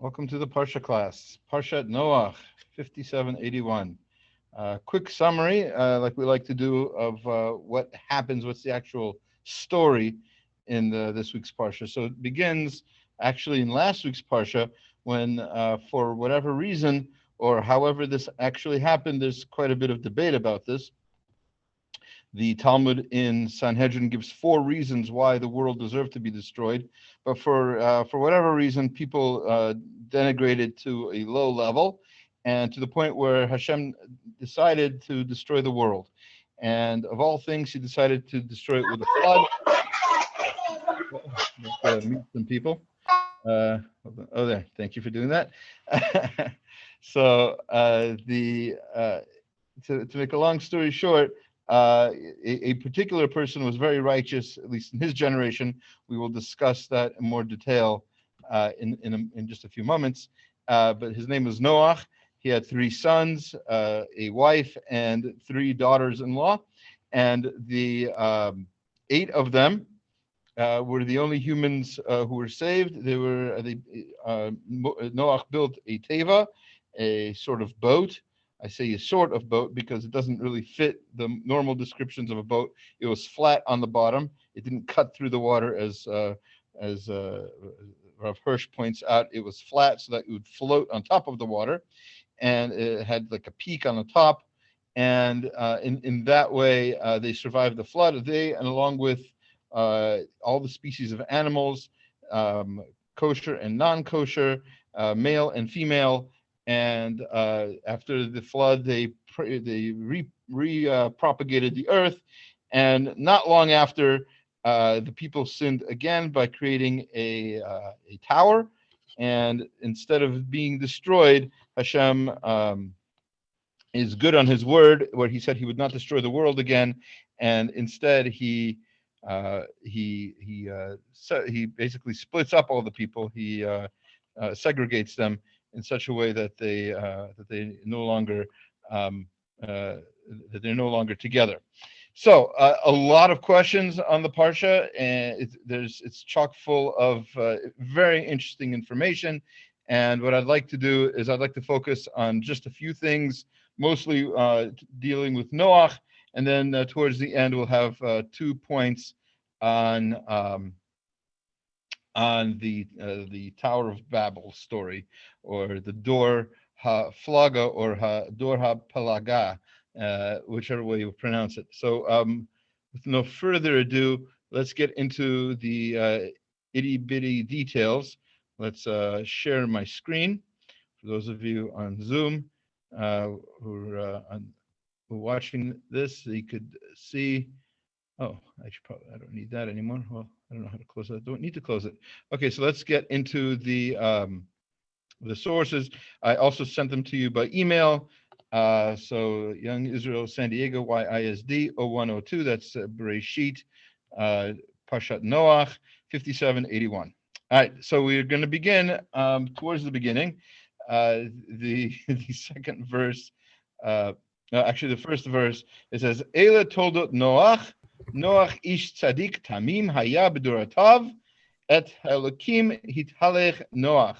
Welcome to the Parsha class. Parshat Noach, 5781. Quick summary, like we like to do, of what happens, what's the actual story in this week's Parsha. So it begins actually in last week's Parsha when, for whatever reason, or however this actually happened, there's quite a bit of debate about this. The Talmud in Sanhedrin gives 4 reasons why the world deserved to be destroyed, but for whatever reason, people denigrated to a low level, and to the point where Hashem decided to destroy the world. And of all things, He decided to destroy it with a flood. Let's meet some people. Oh, there. Thank you for doing that. So to make a long story short, a particular person was very righteous, at least in his generation. We will discuss that in more detail in just a few moments. But his name was Noach. He had 3 sons, a wife, and 3 daughters-in-law. And the 8 of them were the only humans who were saved. Noach built a teiva, a sort of boat. I say a sort of boat because it doesn't really fit the normal descriptions of a boat. It was flat on the bottom. It didn't cut through the water as Rav Hirsch points out. It was flat so that it would float on top of the water, and it had like a peak on the top. And in that way, they survived the flood. They, and along with all the species of animals, kosher and non-kosher, male and female. And after the flood, they propagated the earth, and not long after, the people sinned again by creating a tower. And instead of being destroyed, Hashem is good on His word, where He said He would not destroy the world again, and instead He basically splits up all the people. He segregates them in such a way that they're no longer together. So a lot of questions on the parsha, and it's chock full of very interesting information. And what I'd like to do is I'd like to focus on just a few things, mostly dealing with Noach, and then towards the end we'll have 2 points on the Tower of Babel story, or the Dor HaFlaga, or Dor HaPalaga, whichever way you pronounce it. So with no further ado, let's get into the itty bitty details. Let's share my screen. For those of you on Zoom who are watching this, you could see. Oh, I don't need that anymore. Well, I don't know how to close that. Don't need to close it. Okay, so let's get into the sources. I also sent them to you by email. So Young Israel, San Diego, YISD 0102. That's Bereshit, Parshat Noach, 5781. All right, so we're going to begin towards the beginning. The second verse, actually the first verse, it says, Eila toldot Noach. Noach ish tzaddik tamim haya b'duratav et Elokim hithalech Noach.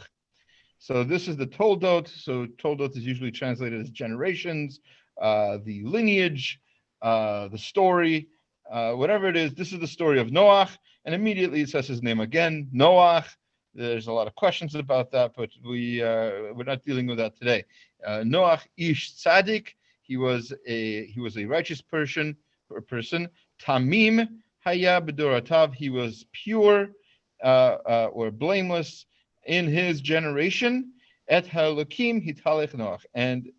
So this is the toldot. So toldot is usually translated as generations, the lineage, the story, whatever it is. This is the story of Noach, and immediately it says his name again, Noach. There's a lot of questions about that, but we're not dealing with that today. Noach ish tzaddik. He was a righteous person. Tamim haya b'doratav. He was pure or blameless in his generation. Et Elokim hithalech Noach. And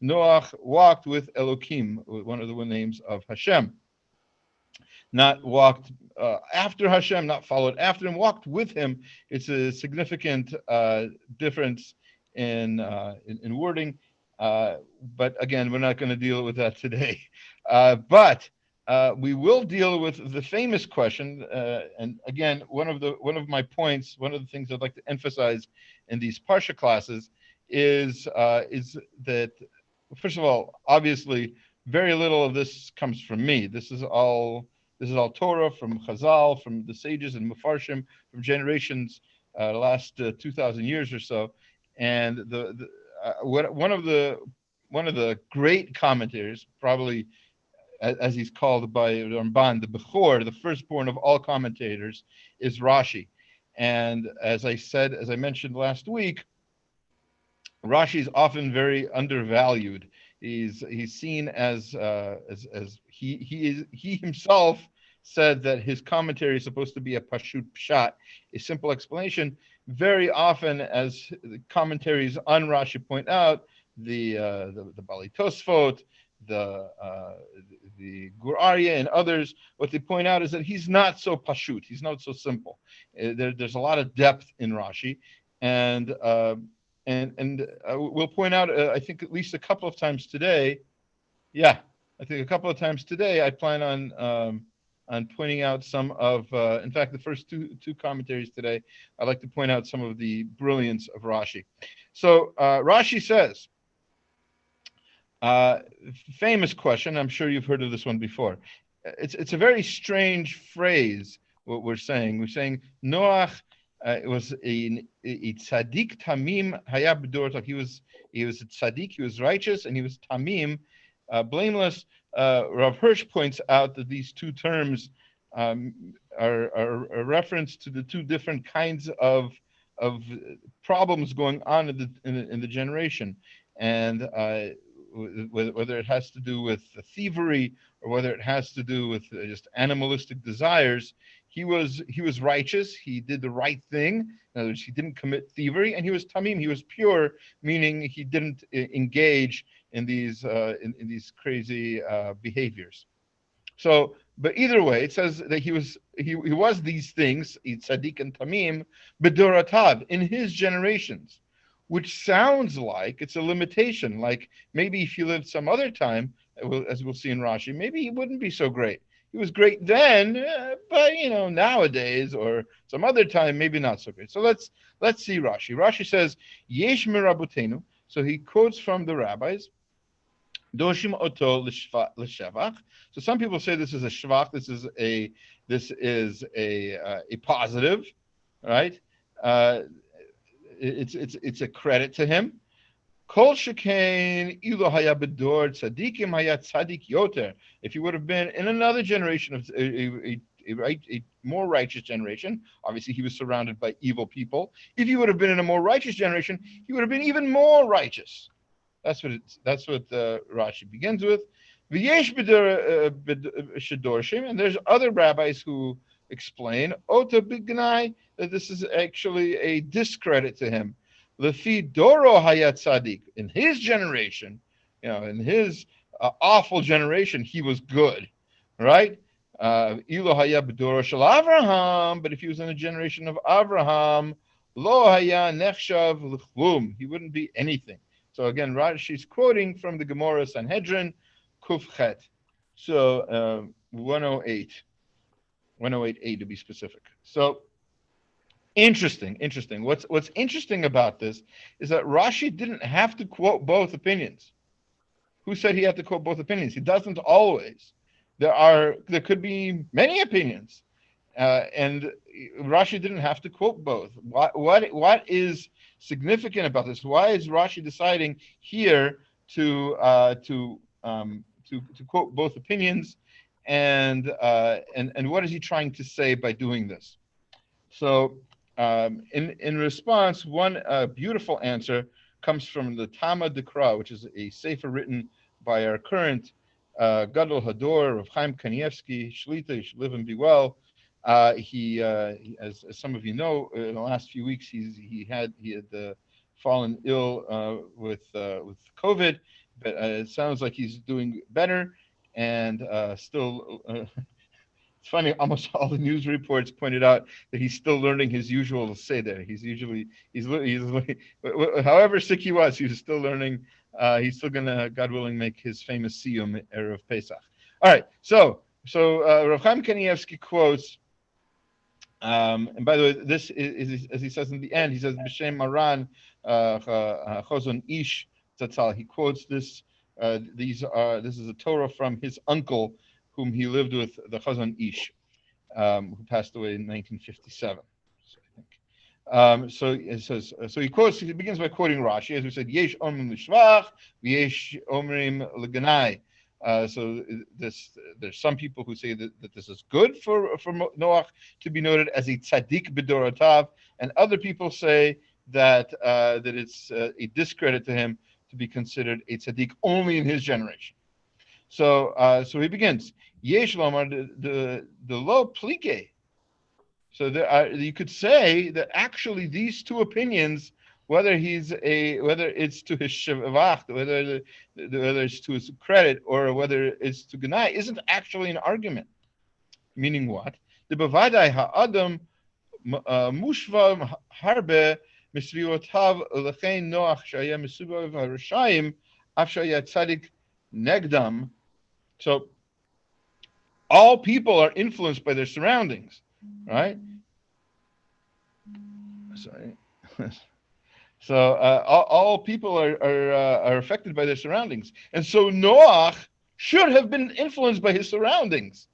Noach walked with Elokim, one of the names of Hashem. Not walked after Hashem, not followed after him, walked with him. It's a significant difference in wording. But again, we're not going to deal with that today. But we will deal with the famous question, and again, one of my points, one of the things I'd like to emphasize in these Parsha classes is that, first of all, obviously, very little of this comes from me. This is all Torah from Chazal, from the sages and Mefarshim, from generations last 2,000 years or so. And one of the great commentators, probably as he's called by Ramban, the Bechor, the firstborn of all commentators, is Rashi. And as I mentioned last week, Rashi is often very undervalued. He's seen as he himself said that his commentary is supposed to be a pashut pshat, a simple explanation. Very often, as the commentaries on Rashi point out, the Bali Tosfot, the Gur Aryeh, and others, what they point out is that he's not so pashut. He's not so simple. There's a lot of depth in Rashi, and we'll point out, I think at least a couple of times today. Yeah, I think a couple of times today. I plan on pointing out some of, in fact, the first two commentaries today. I'd like to point out some of the brilliance of Rashi. So Rashi says, famous question. I'm sure you've heard of this one before. It's a very strange phrase. What we're saying Noach. It was a tzaddik tamim hayab b'dor. He was a tzaddik. He was righteous, and he was tamim, blameless. Rav Hirsch points out that these two terms are a reference to the two different kinds of problems going on in the generation, and whether it has to do with thievery or whether it has to do with just animalistic desires. He was righteous. He did the right thing. In other words, he didn't commit thievery, and he was tamim. He was pure, meaning he didn't engage in these crazy behaviors. So, but either way, it says that he was these things, tzaddik and tamim, b'doratav, in his generations, which sounds like it's a limitation. Like maybe if he lived some other time, as we'll see in Rashi, maybe he wouldn't be so great. He was great then, but nowadays or some other time, maybe not so great. So let's see Rashi. Rashi says, Yesh mirabotenu. So he quotes from the rabbis. Doshim oto l'shevach. So some people say this is a shvach. This is a positive, right? It's a credit to him. Kol shekain ilo haya bedor tzadikim haya tzadik yoter. If he would have been in another generation of a more righteous generation, obviously he was surrounded by evil people. If he would have been in a more righteous generation, he would have been even more righteous. That's what Rashi begins with. V'yesh shedorshim, and there's other rabbis who explain ota b'gnai, that this is actually a discredit to him. Lefi doro hayat tzadik, in his generation, in his awful generation, he was good, right? Ilo haya b'doro shel Avraham, but if he was in a generation of Avraham, lo haya nechshav l'chlum, he wouldn't be anything. So again, Rashi's quoting from the Gemara Sanhedrin, Kuf Chet. So 108A to be specific. So interesting. What's interesting about this is that Rashi didn't have to quote both opinions. Who said he had to quote both opinions? He doesn't always. There could be many opinions, and Rashi didn't have to quote both. What is significant about this? Why is Rashi deciding here to quote both opinions, and what is he trying to say by doing this? So in response, one beautiful answer comes from the Tama Dekra, which is a sefer written by our current Gadol Hador of Chaim Kanievsky, Shlita. You should live and be well. He as some of you know, in the last few weeks, he had fallen ill with COVID, but it sounds like he's doing better, and still. It's funny. Almost all the news reports pointed out that he's still learning his usual seder. He's however sick he was still learning. He's still gonna, God willing, make his famous siyum erev Pesach. All right. So Rav Chaim Kanievsky quotes. And by the way, this is, as he says in the end, he says, B'Shem Maran Chazon Ish Zatzal. He quotes this. This is a Torah from his uncle, whom he lived with, the Chazon Ish, who passed away in 1957. So I think. He begins by quoting Rashi, as we said, Yesh omrim l'shvach, v'yesh omrim l'ganai. There's some people who say that this is good for Noach to be noted as a tzaddik b'dorotav, and other people say that it's a discredit to him to be considered a tzaddik only in his generation. So he begins, Yesh lomar the lo plike. So you could say that actually these two opinions, whether it's to his shevach, whether it's to his credit, or whether it's to Ganai, isn't actually an argument. Meaning what? The bavadai ha'adam mushva harbe misriyotav lechein Noach shaya misubav harashayim af shaya tzaddik negdam. So all people are influenced by their surroundings, right? Sorry. So all people are affected by their surroundings, and so Noach should have been influenced by his surroundings,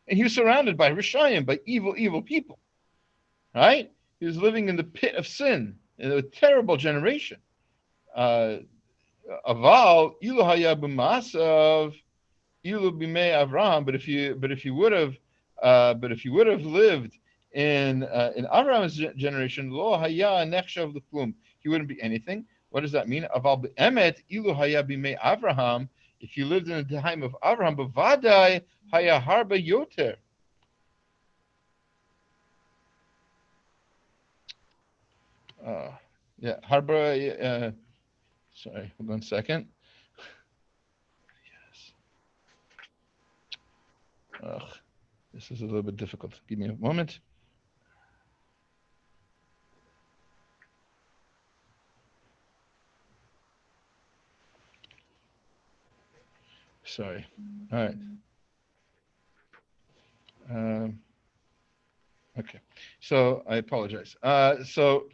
and he was surrounded by Rishayim, by evil people, right? He was living in the pit of sin in a terrible generation. Aval ilu haya b'masav ilu b'mei Avraham. But if you would have lived in Avraham's generation, lo haya nechshav l'klum, he wouldn't be anything. What does that mean? Aval be'emet ilu haya b'mei Avraham. If you lived in the time of Avraham, b'vadai haya harba yoter. Harba. Sorry, hold on a second. Yes. This is a little bit difficult. Give me a moment. Sorry. All right. Okay. So I apologize. So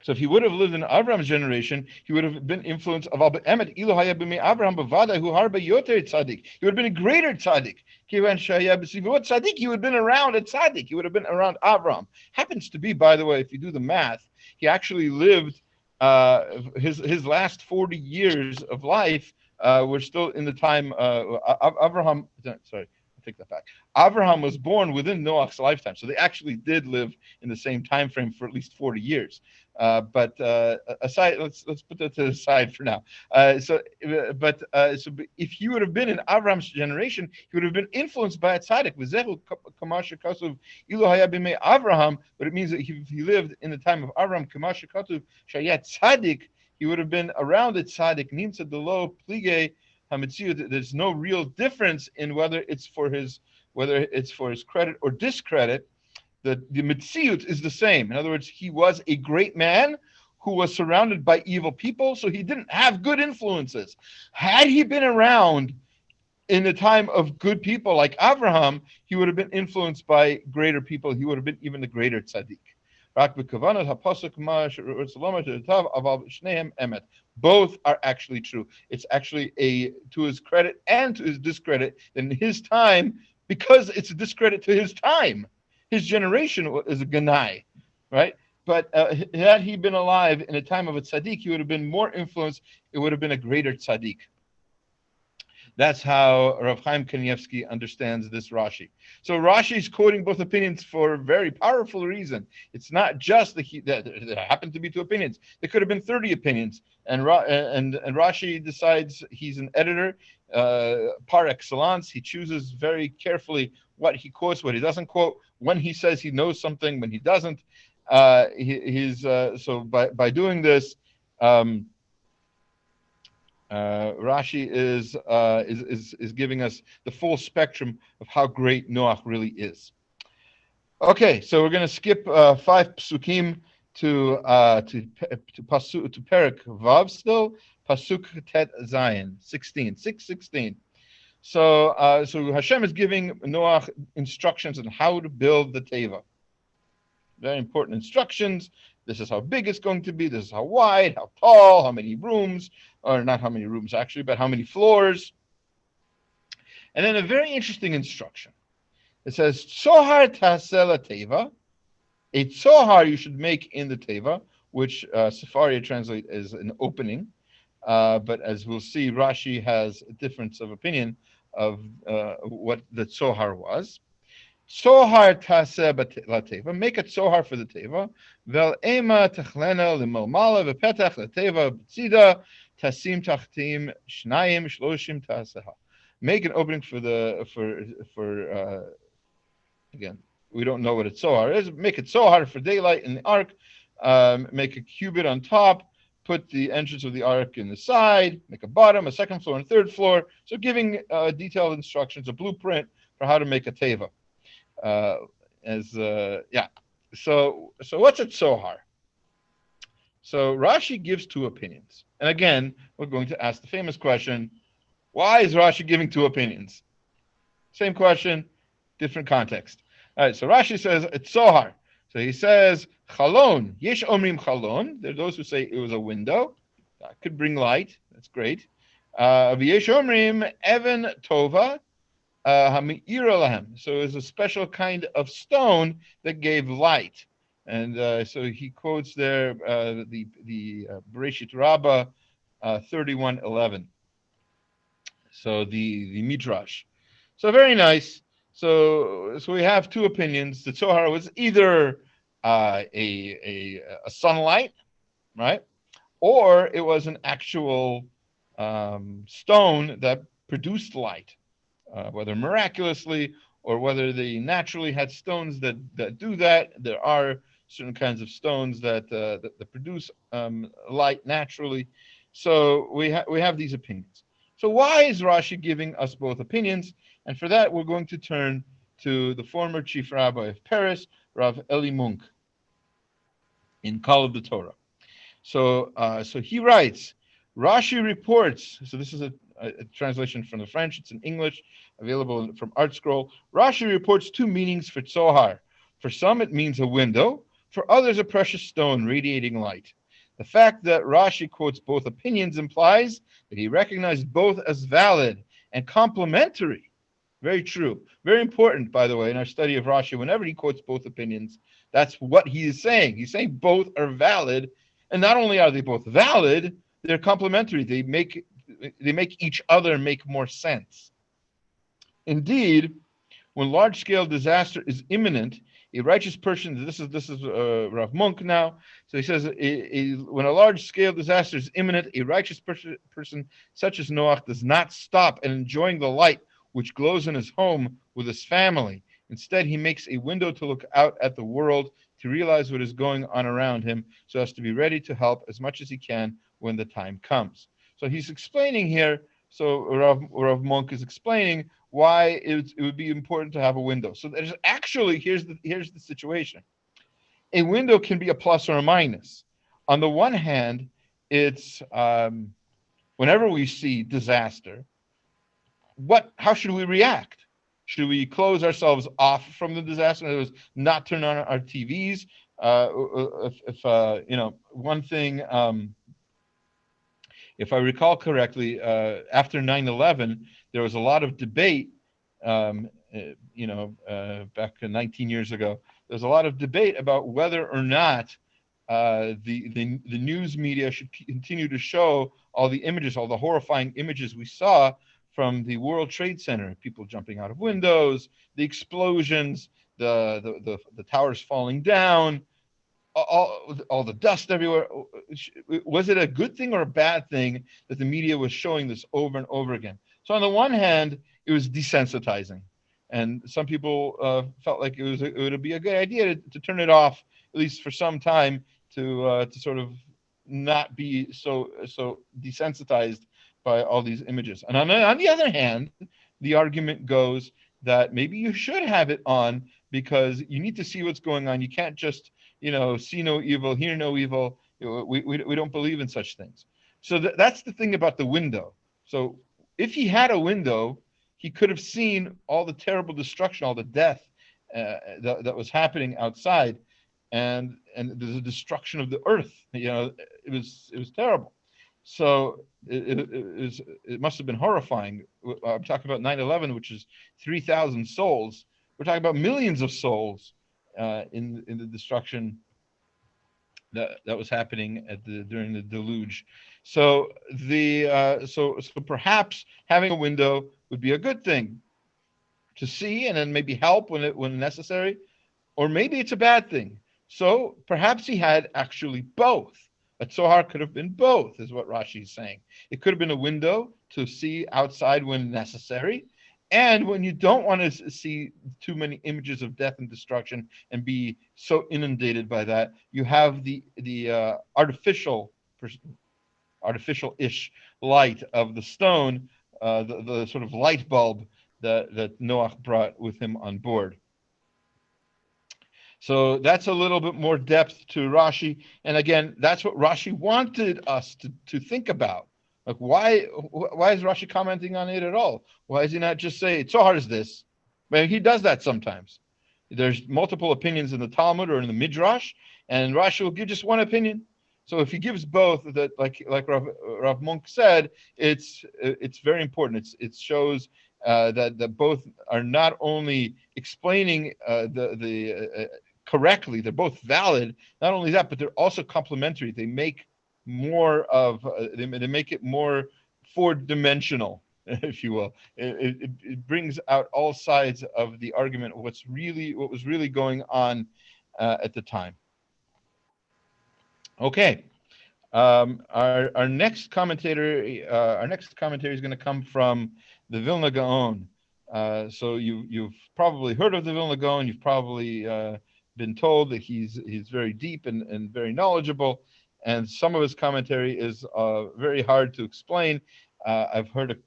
if he would have lived in Abraham's generation, he would have been influenced of Emet Ilu Haya B'mei Abraham B'vada Hu Harba Yoter Tzaddik. He would have been a greater tzaddik. Kivan Shaya B'Sivot Tzaddik. He would have been around a tzaddik. He would have been around Abraham. Happens to be, by the way, if you do the math, he actually lived his last 40 years of life were still in the time Abraham. Sorry. Take that back. Abraham was born within Noach's lifetime, so they actually did live in the same time frame for at least 40 years. But aside, let's put that to the side for now. So if he would have been in Abraham's generation, he would have been influenced by a tzaddik. Abraham, but it means that if he lived in the time of Abraham, tzaddik, he would have been around a tzaddik. Nimsa delo plige. There's no real difference in whether it's for his credit or discredit. The mitziut is the same. In other words, he was a great man who was surrounded by evil people, so he didn't have good influences. Had he been around in the time of good people like Abraham, he would have been influenced by greater people. He would have been even the greater tzaddik. Both are actually true. It's actually to his credit and to his discredit. In his time, because it's a discredit to his time, his generation is a ganai, right? But had he been alive in a time of a tzaddik, he would have been more influenced. It would have been a greater tzaddik. That's how Rav Chaim Kanievsky understands this Rashi. So Rashi is quoting both opinions for a very powerful reason. It's not just that there happened to be two opinions. There could have been 30 opinions. And Rashi decides he's an editor par excellence. He chooses very carefully what he quotes, what he doesn't quote, when he says he knows something, when he doesn't. So by doing this, Rashi is giving us the full spectrum of how great Noach really is. Okay, so we're going to skip 5 psukim to Perek Vav still, pasuk Tet Zayin 6:16. So Hashem is giving Noach instructions on how to build the teiva. Very important instructions. This is how big it's going to be. This is how wide, how tall, how many rooms, or not how many rooms actually, but how many floors. And then a very interesting instruction. It says, Sohar taseh la teiva, A tzohar you should make in the teiva, which Sefaria translate as an opening. But as we'll see, Rashi has a difference of opinion of what the tzohar was. Tzohar taseh lateva. Make a tzohar for the teva. Vel ema techlena limalmala v'petach lateva b'tzida tasim tachtim shnayim shloshim taseha. Make an opening for again. We don't know what a tzohar is. Make a tzohar for daylight in the ark. Make a cubit on top. Put the entrance of the ark in the side. Make a bottom, a second floor, and third floor. So giving detailed instructions, a blueprint for how to make a teiva. So what's a tzohar? So Rashi gives two opinions. And again, we're going to ask the famous question, why is Rashi giving two opinions? Same question, different context. All right, so Rashi says it's tzohar. So he says, chalon, yesh omrim chalon. There are those who say it was a window. That could bring light. That's great. Yesh omrim even tova. So it was a special kind of stone that gave light, and so he quotes there the Bereshit Rabbah 31:11. So the Midrash. So very nice. So we have two opinions. The tzohar was either a sunlight, right, or it was an actual stone that produced light. Whether miraculously or whether they naturally had stones that do that. There are certain kinds of stones that produce light naturally. So we have these opinions. So why is Rashi giving us both opinions? And for that, we're going to turn to the former chief rabbi of Paris, Rav Eli Munk, in Kol of the Torah. So he writes, Rashi reports, so this is a translation from the French, it's in English, available from Art Scroll. Rashi reports two meanings for tzohar. For some, it means a window. For others, a precious stone radiating light. The fact that Rashi quotes both opinions implies that he recognized both as valid and complementary. Very true. Very important, by the way, in our study of Rashi. Whenever he quotes both opinions, that's what he is saying. He's saying both are valid. And not only are they both valid, they're complementary. They make each other make more sense. Indeed, when large-scale disaster is imminent, a righteous person, this is Rav Munk now, so he says, when a large-scale disaster is imminent, a righteous person such as Noach does not stop and enjoying the light which glows in his home with his family. Instead, he makes a window to look out at the world, to realize what is going on around him, so as to be ready to help as much as he can when the time comes. So he's explaining here, so Rav Munk is explaining why it would be important to have a window. So there's actually, here's the situation. A window can be a plus or a minus. On the one hand, it's whenever we see disaster, how should we react? Should we close ourselves off from the disaster? In other words, not turn on our TVs? One thing, if I recall correctly, after 9/11, there was a lot of debate. Back 19 years ago, there was a lot of debate about whether or not the news media should continue to show all the images, all the horrifying images we saw from the World Trade Center, people jumping out of windows, the explosions, the towers falling down, all the dust everywhere. Was it a good thing or a bad thing that the media was showing this over and over again? So on the one hand, it was desensitizing, and some people felt like it would be a good idea to turn it off, at least for some time, to sort of not be so desensitized by all these images. And on the other hand, the argument goes that maybe you should have it on because you need to see what's going on. You can't just see no evil, hear no evil. We don't believe in such things. So that's the thing about the window. So if he had a window, he could have seen all the terrible destruction, all the death that was happening outside, and the destruction of the earth. It was terrible. So it must have been horrifying. I'm talking about 9/11, which is 3,000 souls. We're talking about millions of souls in the destruction that was happening during the deluge. So so perhaps having a window would be a good thing to see, and then maybe help when necessary, or maybe it's a bad thing. So perhaps he had actually both. A tzohar could have been both, is what Rashi is saying. It could have been a window to see outside when necessary, and when you don't want to see too many images of death and destruction and be so inundated by that, you have the artificial-ish light of the stone, the sort of light bulb that Noach brought with him on board. So that's a little bit more depth to Rashi. And again, that's what Rashi wanted us to think about. Like, why is Rashi commenting on it at all? Why does he not just say, it's so hard as this? But he does that sometimes. There's multiple opinions in the Talmud or in the Midrash, and Rashi will give just one opinion. So if he gives both, that like Rav Monk said, it's very important. It shows that both are not only explaining correctly, they're both valid. Not only that, but they're also complementary. They make more of they make it more four-dimensional, if you will. It brings out all sides of the argument, what was really going on at the time. Okay. Our next commentator is going to come from the Vilna Gaon. So you've probably heard of the Vilna Gaon. You've probably been told that he's very deep and very knowledgeable, and some of his commentary is very hard to explain. I've heard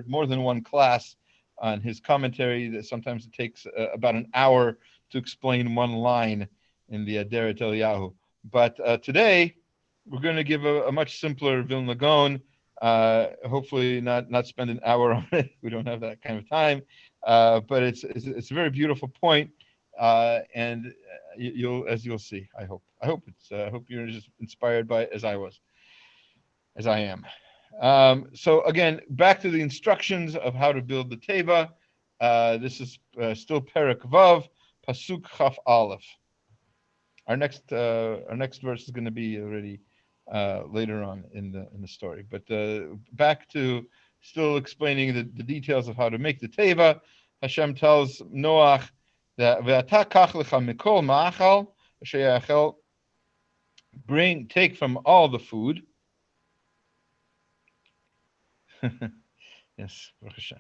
more than one class on his commentary. That sometimes it takes about an hour to explain one line in the Aderet Eliyahu. But today we're going to give a much simpler Vilna Gaon. Hopefully not spend an hour on it. We don't have that kind of time. But it's a very beautiful point, and you'll see. I hope you're just inspired by it as I am. So again, back to the instructions of how to build the teiva. This is still Perek Vav, Pasuk Chaf Aleph. Our next verse is going to be already later on in the story. But back to still explaining the details of how to make the teiva. Hashem tells Noach that Ve'ata kach lecha mikol ma'achal asher ya'achel, take from all the food. Yes, Baruch Hashem.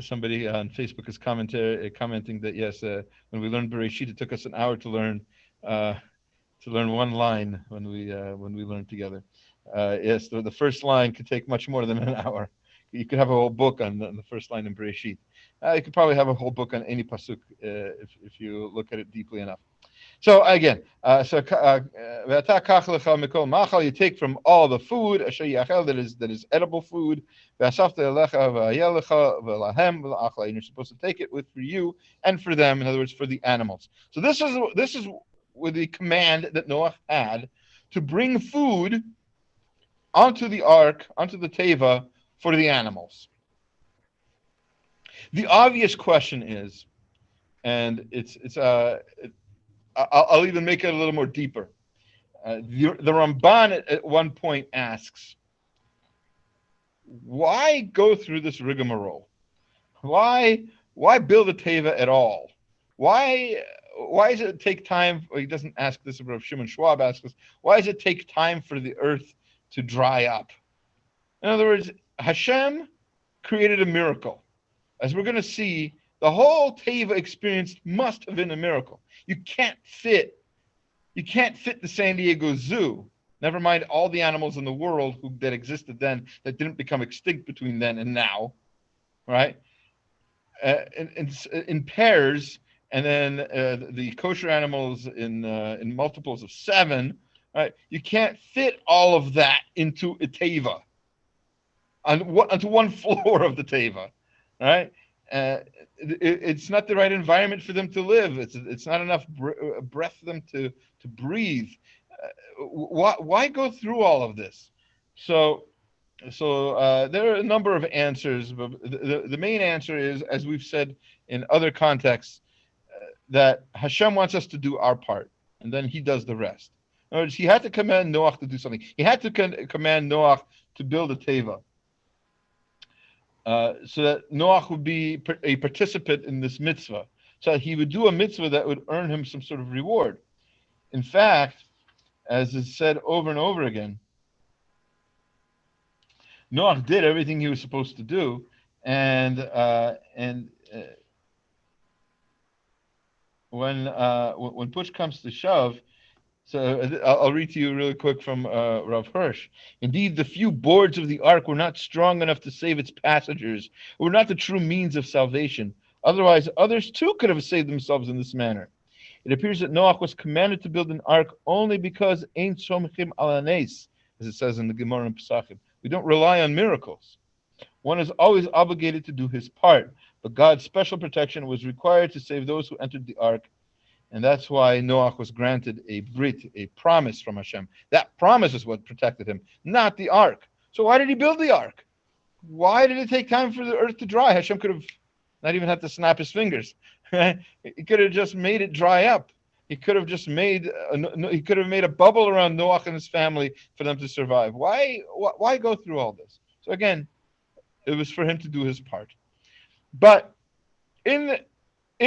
Somebody on Facebook is commenting that yes, when we learned Bereshit, it took us an hour to learn one line when we learned together. Yes, the first line could take much more than an hour. You could have a whole book on the first line in Bereshit. You could probably have a whole book on any pasuk if you look at it deeply enough. So again, you take from all the food that is edible food, and you're supposed to take it for you and for them. In other words, for the animals. So this is with the command that Noach had to bring food onto the ark, onto the teiva, for the animals. The obvious question is, and I'll even make it a little more deeper. The Ramban at one point asks, why go through this rigmarole? Why build a teiva at all? Why does it take time? Well, he doesn't ask this, but Shimon Schwab asks us, why does it take time for the earth to dry up? In other words, Hashem created a miracle. As we're going to see, the whole teiva experience must have been a miracle. You can't fit the San Diego Zoo. Never mind all the animals in the world that existed then that didn't become extinct between then and now, right? In pairs, and then the kosher animals in multiples of 7. Right? You can't fit all of that into a teiva, onto one floor of the teiva, right? It's not the right environment for them to live. It's not enough breath for them to breathe. Why go through all of this? So there are a number of answers, but the main answer is, as we've said in other contexts, that Hashem wants us to do our part, and then He does the rest. In other words, He had to command Noach to do something. He had to command Noach to build a teiva, so that Noach would be a participant in this mitzvah, so that he would do a mitzvah that would earn him some sort of reward. In fact, as is said over and over again, Noach did everything he was supposed to do, and when push comes to shove, so I'll read to you really quick from Rav Hirsch. Indeed, the few boards of the ark were not strong enough to save its passengers, were not the true means of salvation. Otherwise, others too could have saved themselves in this manner. It appears that Noach was commanded to build an ark only because Ein Somchim Ala Nes, as it says in the Gemara in Pesachim. We don't rely on miracles. One is always obligated to do his part, but God's special protection was required to save those who entered the ark, and that's why Noach was granted a brit, a promise from Hashem. That promise is what protected him, not the ark. So why did he build the ark? Why did it take time for the earth to dry? Hashem could have not even had to snap his fingers. He could have just made it dry up. He could have just made a bubble around Noach and his family for them to survive. Why go through all this? So again, it was for him to do his part. But in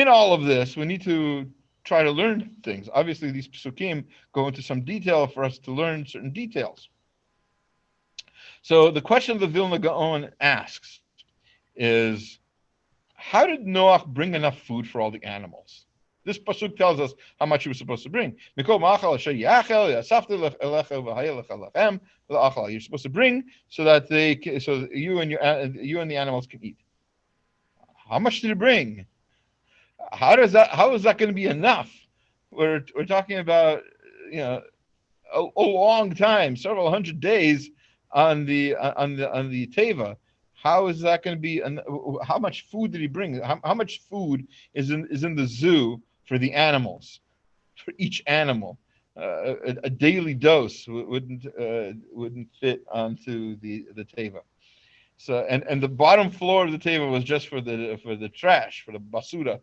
all of this, we need to try to learn things. Obviously, these psukim go into some detail for us to learn certain details. So the question the Vilna Gaon asks is, how did Noach bring enough food for all the animals? This pasuk tells us how much he was supposed to bring. You're supposed to bring so that you and the animals can eat. How much did he bring? How is that going to be enough? We're talking about a long time, several hundred days on the teiva. How is that going to be? How much food did he bring? How much food is in the zoo for the animals, for each animal? A daily dose wouldn't fit onto the teiva. So and the bottom floor of the teiva was just for the trash, for the basura.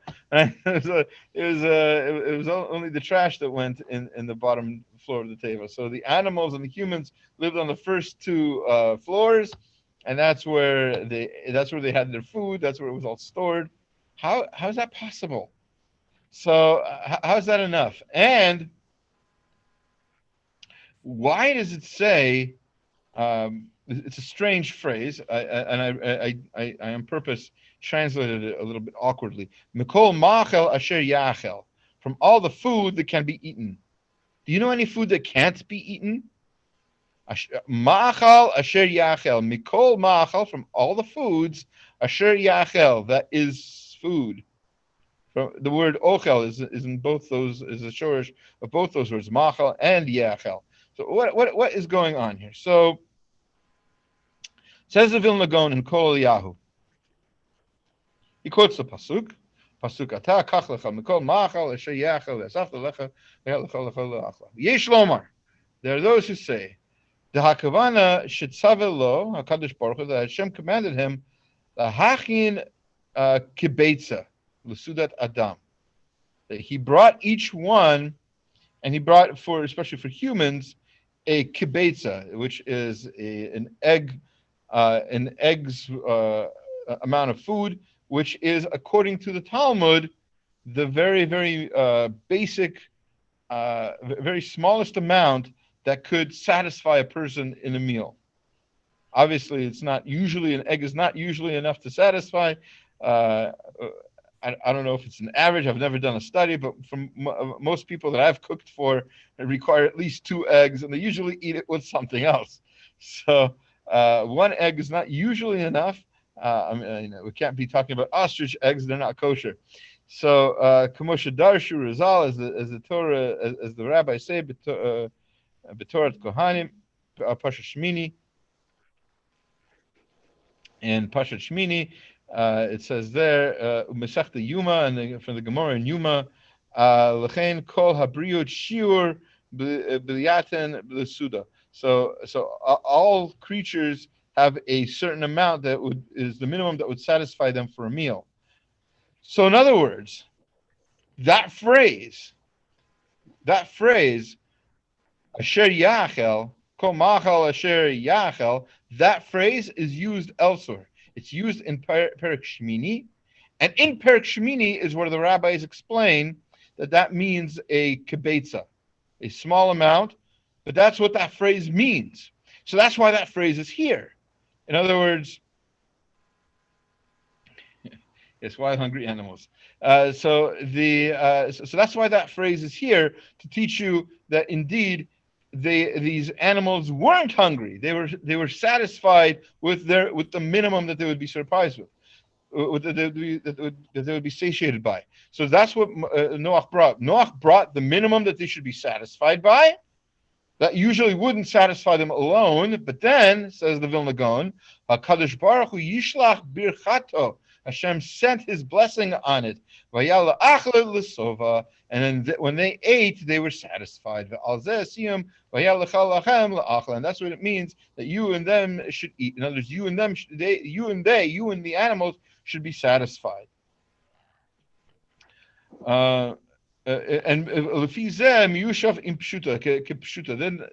So it was only the trash that went in the bottom floor of the teiva. So the animals and the humans lived on the first two floors, and that's where they had their food. That's where it was all stored. How is that possible? So how is that enough? And why does it say? It's a strange phrase, I on purpose translated it a little bit awkwardly. Mikol machel asher yachel, from all the food that can be eaten. Do you know any food that can't be eaten? Machal asher yachel, mikol machal, from all the foods, asher yachel, that is food. From the word ochel is in both those, is a shorish of both those words, machal and yachel. So what is going on here? So says the Vilna Gaon in Kol Yahu. He quotes the pasuk ata kach lecha mikol machal asher yachel v'asafta lecha lecha leachla. Yesh lomar. There are those who say the hakavana shetzave lo Hakadosh Baruch Hu, that Hashem commanded him the hachin kibetza l'sudat adam. That he brought each one, and he brought especially for humans, a kibetza, which is an egg's amount of food, which is, according to the Talmud, the very, very basic, very smallest amount that could satisfy a person in a meal. Obviously, an egg is not usually enough to satisfy. I don't know if it's an average. I've never done a study, but from most people that I've cooked for, they require at least 2 eggs, and they usually eat it with something else. So 1 egg is not usually enough. We can't be talking about ostrich eggs; they're not kosher. So, Kamosha Darshu Rizal, as the Torah, as the rabbis say, B'Torah Kohanim, Pasha Shmini, and Pasha Shmini, it says there, Mesachta Yuma, and from the Gemara in Yuma, L'chein Kol Habriut Shiur B'Liyaten B'Suda. So all creatures have a certain amount that is the minimum that would satisfy them for a meal. So in other words, That phrase, asher yachel, kol machal asher yachel, that phrase is used elsewhere. It's used in Perek Shmini, and in Perek Shmini is where the rabbis explain that means a kibetza, a small amount, but that's what that phrase means. So that's why that phrase is here. In other words, yes, wild hungry animals. So that's why that phrase is here, to teach you that indeed these animals weren't hungry. They were satisfied with the minimum that they would be surprised with. That they would be satiated by. So that's what Noach brought. Noach brought the minimum that they should be satisfied by. That usually wouldn't satisfy them alone, but then, says the Vilna Gaon, HaKadosh Baruch Hu Yishlach Birchato, Hashem sent His blessing on it. And then when they ate, they were satisfied. And that's what it means, that you and them should eat. In other words, you and the animals should be satisfied. And then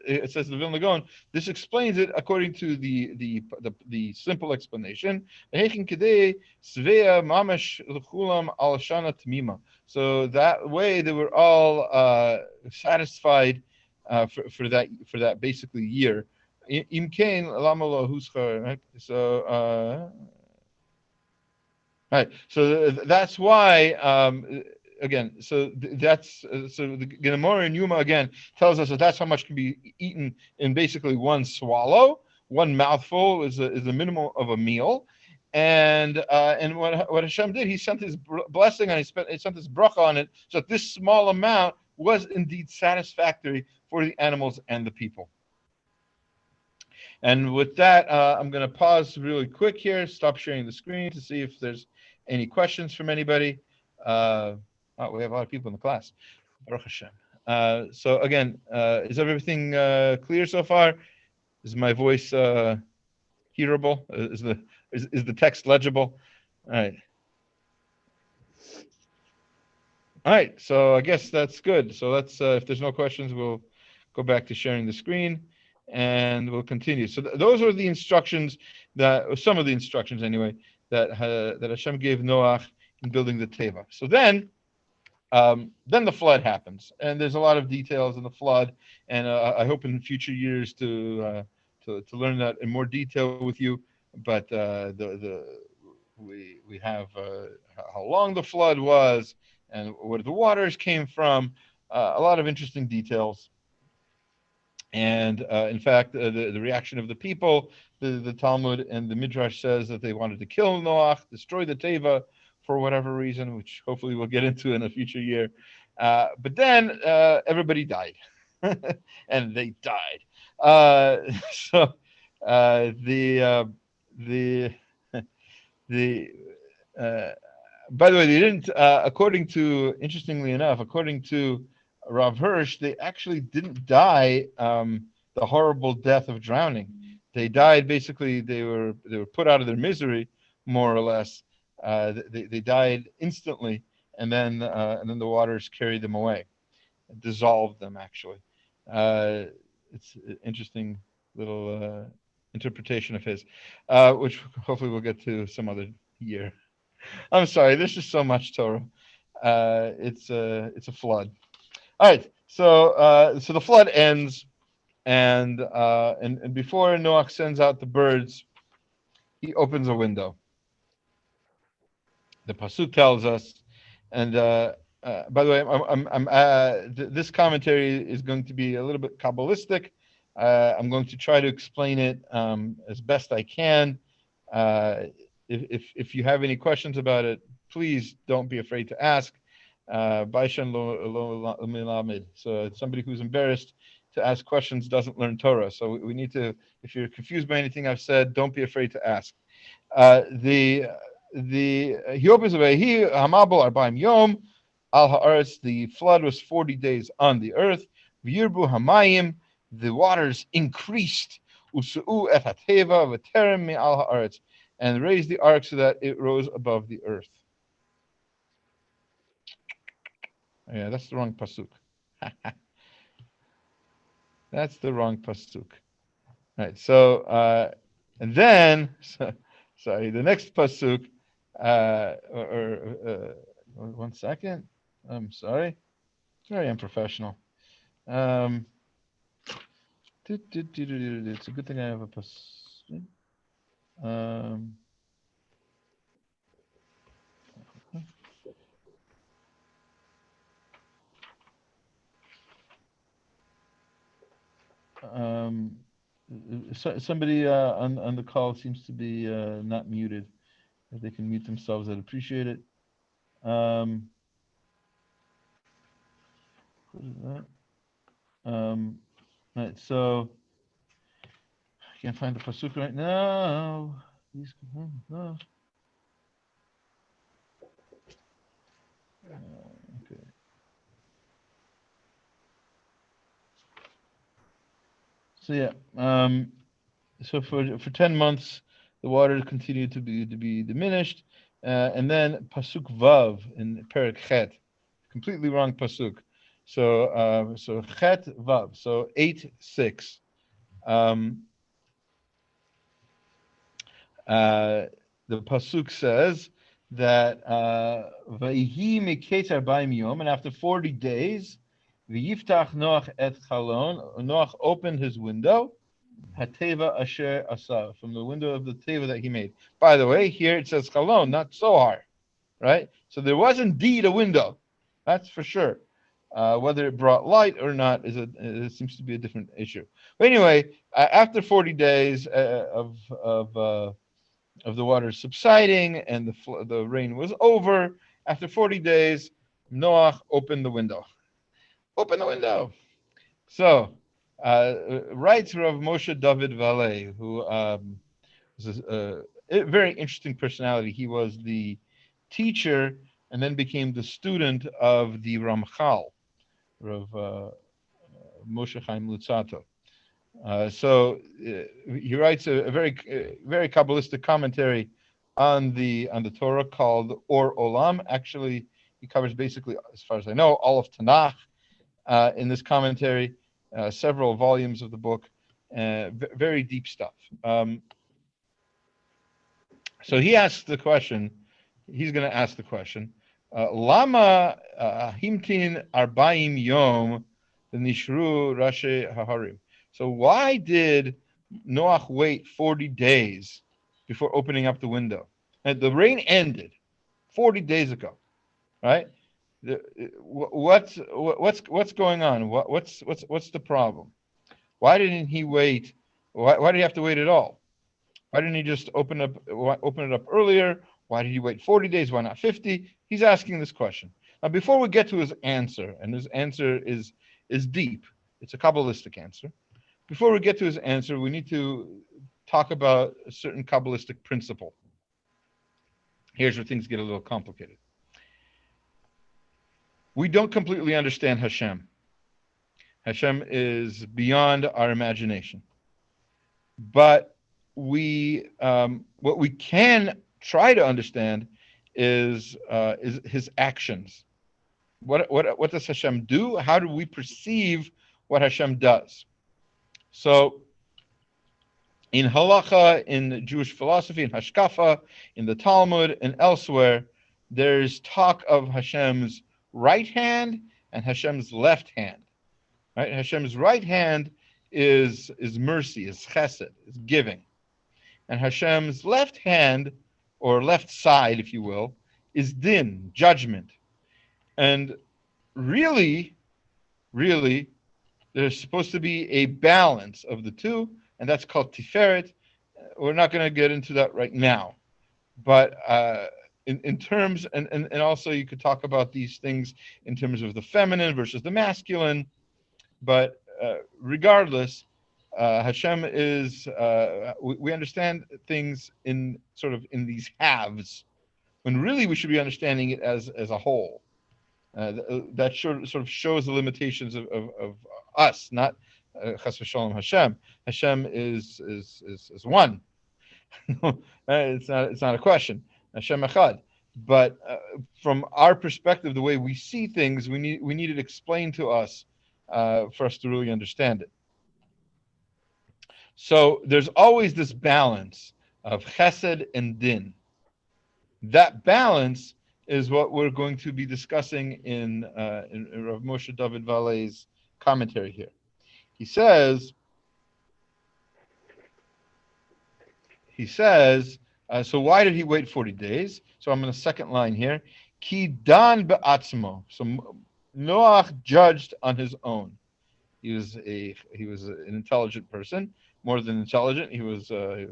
it says the Vilna Gaon, this explains it according to the simple explanation. So that way they were all satisfied for that basically year. Right. So that's why. Again, so that's so the Gemara in Yuma again tells us that that's how much can be eaten in basically one swallow. One mouthful is the minimum of a meal, and what Hashem did, He sent His blessing and He sent His bracha on it, so that this small amount was indeed satisfactory for the animals and the people. And with that, I'm going to pause really quick here, stop sharing the screen to see if there's any questions from anybody. We have a lot of people in the class. Baruch Hashem. So again, is everything clear so far? Is my voice hearable? Is the text legible? All right. All right. So I guess that's good. So let's, if there's no questions, we'll go back to sharing the screen, and we'll continue. So those are the instructions some of the instructions anyway, that Hashem gave Noach in building the teiva. So then the flood happens, and there's a lot of details in the flood, and I hope in future years to learn that in more detail with you. But we have how long the flood was and where the waters came from, a lot of interesting details. And in fact, the reaction of the people, the Talmud and the Midrash says that they wanted to kill Noach, destroy the teiva, for whatever reason, which hopefully we'll get into in a future year. But then everybody died, and they died. By the way, they didn't. Interestingly enough, according to Rav Hirsch, they actually didn't die the horrible death of drowning. They died basically. They were put out of their misery, more or less. They died instantly, and then the waters carried them away, dissolved them. Actually, it's an interesting little interpretation of his, which hopefully we'll get to some other year. I'm sorry, there's just so much Torah. It's a flood. All right, so the flood ends, and before Noach sends out the birds, he opens a window. The pasuk tells us, and by the way, this commentary is going to be a little bit Kabbalistic. I'm going to try to explain it as best I can. If you have any questions about it, please don't be afraid to ask. So somebody who's embarrassed to ask questions doesn't learn Torah. So we need to, if you're confused by anything I've said, don't be afraid to ask. He opens the way. He hamabel arbaim yom al haaretz. The flood was 40 days on the earth. V'yirbu hamayim. The waters increased. Usu'u et hateva v'terem mi al haaretz, and raised the ark so that it rose above the earth. Yeah, that's the wrong pasuk. That's the wrong pasuk. Right. So, and then, sorry, the next pasuk, one second. I'm sorry. It's very unprofessional. Um, it's a good thing I have a pasuk. Um, um, somebody on the call seems to be not muted. If they can mute themselves, I'd appreciate it. What is that? Right, so I can't find the pasuk right now. No. Okay. So yeah, so for 10 months, the water continued to be diminished, and then pasuk vav in Perek Chet, completely wrong pasuk. So Chet vav, so 8:6. Um, the pasuk says that Vayhi miketz arba'im yom, and after 40 days, v'yiftach Noach et chalon. Noach opened his window, hateva asher asa, from the window of the teiva that he made. By the way, here it says chalon, not sohar, right? So there was indeed a window, that's for sure. Whether it brought light or not it seems to be a different issue. But anyway, after 40 days of the water subsiding and the rain was over, after 40 days, Noach opened the window. Open the window. So, writes Rav Moshe David Valeh, who was a very interesting personality. He was the teacher and then became the student of the Ramchal, Rav Moshe Chaim Lutzato. He writes a very Kabbalistic commentary on the Torah called Or Olam. Actually, he covers basically, as far as I know, all of Tanakh in this commentary, several volumes of the book, very deep stuff. So he asks the question. He's going to ask the question: Lama himtin arbaim yom nishru rashi haharim. So why did Noach wait 40 days before opening up the window? And the rain ended 40 days ago, right? What's going on? What's the problem? Why didn't he wait? Why did he have to wait at all? Why didn't he just open it up earlier? Why did he wait 40 days? Why not 50? He's asking this question. Now, before we get to his answer, and his answer is deep. It's a Kabbalistic answer. Before we get to his answer, we need to talk about a certain Kabbalistic principle. Here's where things get a little complicated. We don't completely understand H-Shem. H-Shem is beyond our imagination. But what we can try to understand is his actions. What does Hashem do? How do we perceive what Hashem does? So, in halacha, in Jewish philosophy, in hashkafa, in the Talmud, and elsewhere, there's talk of Hashem's right hand and Hashem's left hand. Right? Hashem's right hand is mercy, is chesed, is giving. And Hashem's left hand, or left side, if you will, is din, judgment. And really, there's supposed to be a balance of the two, and that's called tiferet. We're not going to get into that right now. But in terms, and also you could talk about these things in terms of the feminine versus the masculine. But regardless, Hashem is, we understand things in these halves, when really we should be understanding it as a whole. That sort of shows the limitations of us, not Chas v'Shalom Hashem. Hashem is one. It's not a question. Hashem Echad. but from our perspective, the way we see things, we need it explained to us for us to really understand it. So there's always this balance of chesed and din. That balance is what we're going to be discussing in Rav Moshe David Vale's commentary here. He says, so why did he wait 40 days? So I'm in the second line here. Ki dan be'atzmo. So Noach judged on his own. He was an intelligent person, more than intelligent. He was a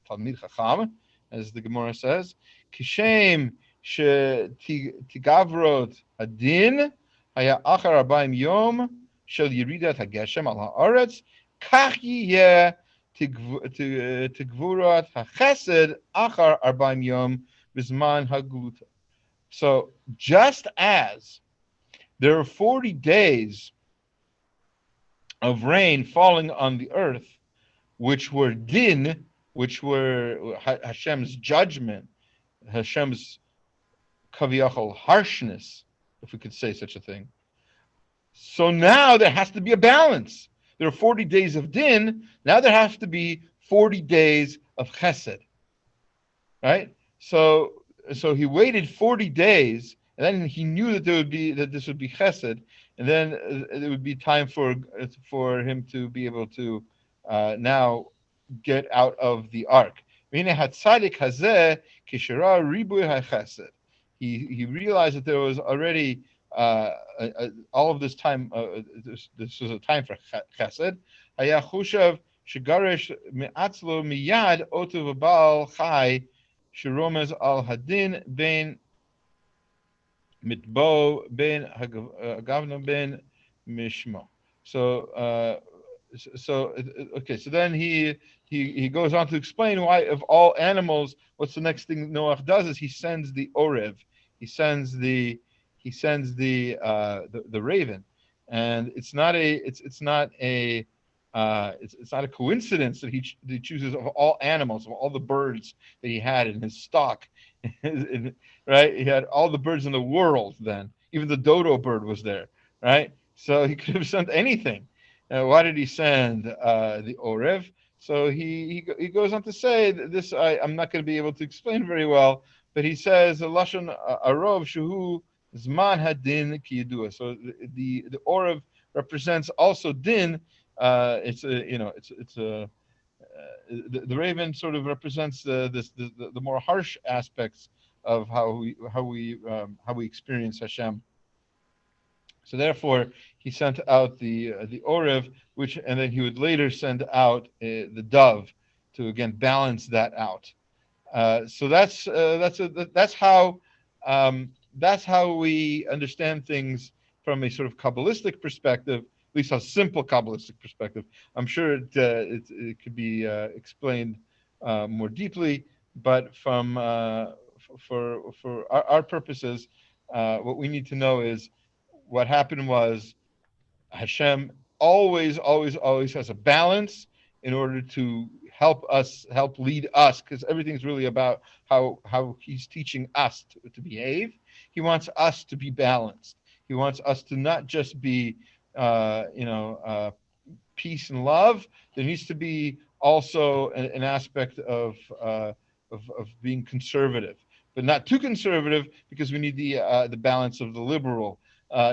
Talmid Chacham, as the Gemara says. Kishem shetigavrot hadin haya achar 40 yom shel yiridat hageshem al haaretz kach yeh tigvurat hachesed achar 40 yom bizman hagluta. So just as there are 40 days of rain falling on the earth, which were din, which were Hashem's judgment, Hashem's kaviyachol harshness, if we could say such a thing. So now there has to be a balance. There are 40 days of din. Now there has to be 40 days of chesed, right? So he waited 40 days, and then he knew that this would be chesed, and then it would be time for him to be able to now get out of the ark. He realized that there was already all of this time. This was a time for chesed. Shigarish me'atzlo miyad otu v'bal chai shiromez al hadin ben mitbo ben hagavna ben mishmo. So okay. So then he goes on to explain why, of all animals, what's the next thing Noach does is he sends the orev. He sends the raven, and it's not a coincidence that he chooses of all animals, of all the birds that he had in his stock, right? He had all the birds in the world then. Even the dodo bird was there, right? So he could have sent anything. Why did he send the orev? So he goes on to say that this I'm not going to be able to explain very well, but he says lashon arov shuhu zman hadin ki yidua. So the orev represents also din. The raven sort of represents the more harsh aspects of how we experience Hashem. So therefore, he sent out the orev, and then he would later send out the dove to again balance that out. So that's how we understand things from a sort of Kabbalistic perspective. At least a simple Kabbalistic perspective. I'm sure it could be explained more deeply, but for our purposes, what we need to know is what happened was Hashem always has a balance in order to help lead us, because everything's really about how He's teaching us to behave. He wants us to be balanced. He wants us to not just be peace and love. There needs to be also an aspect of being conservative, but not too conservative, because we need the balance of the liberal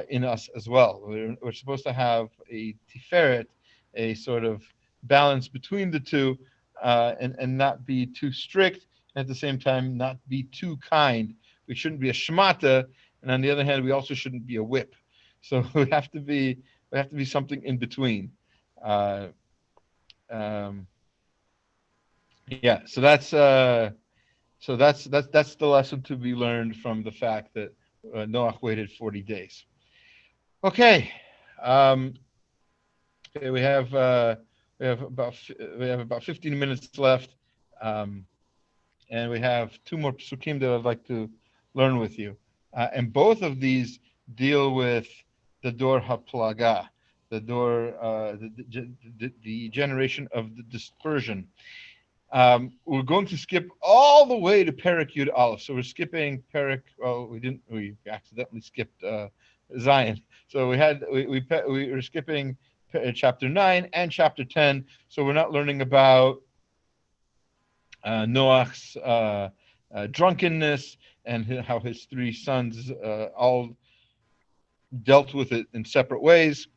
in us as well. We're supposed to have a tiferet, a sort of balance between the two, and not be too strict, and at the same time not be too kind. We shouldn't be a shmata, and on the other hand, we also shouldn't be a whip. So we have to be something in between. So that's the lesson to be learned from the fact that Noach waited 40 days. Okay, we have about 15 minutes left, and we have two more psukim that I'd like to learn with you, and both of these deal with the dor haplaga, the generation of the dispersion. We're going to skip all the way to Perek Yud Aleph. So we're skipping Perek. Well, we didn't. We accidentally skipped Zion. So we were skipping chapter 9 and chapter 10. So we're not learning about Noach's drunkenness and how his three sons all dealt with it in separate ways.